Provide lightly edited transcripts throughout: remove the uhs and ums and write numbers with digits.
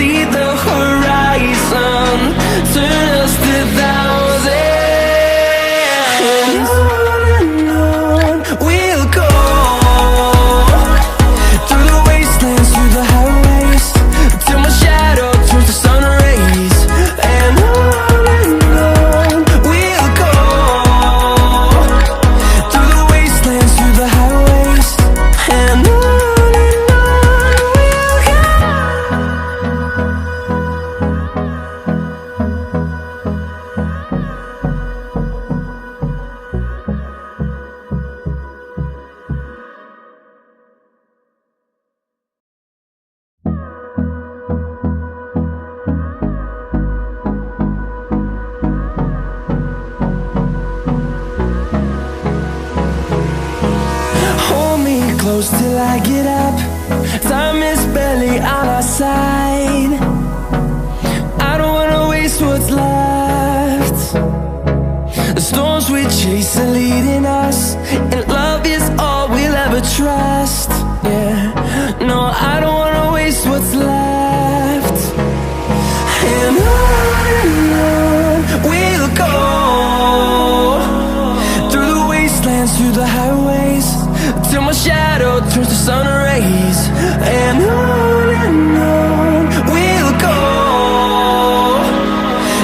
see the horizon, turn us to thousands. And on we'll go, through the wastelands, through the highways, till my shadow turns to sun rays. And on we'll go, through the wastelands, through the highways. And on we'll go. Hold me close till I get up. Time is barely on our side. I don't wanna waste what's left. The storms we chase are leading us, and love is all we'll ever trust. Yeah, no, I don't wanna waste what's left. And on we'll go, through the wastelands, through the highways, till my shadow turns to sun rays. And on we'll go,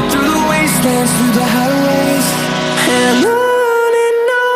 through the wastelands, through the highways. And on we'll go.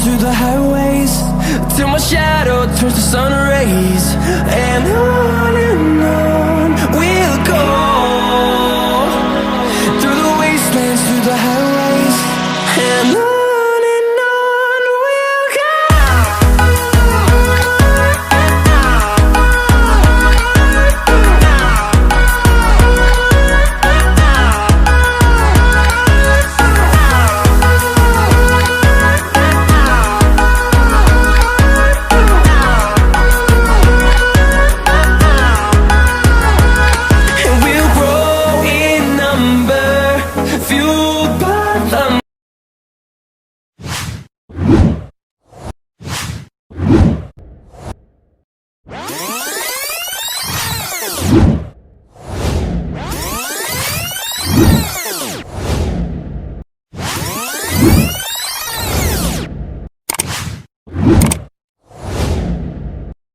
Through the highways, till my shadow turns to sun rays. And on we'll go, through the wastelands, through the highways.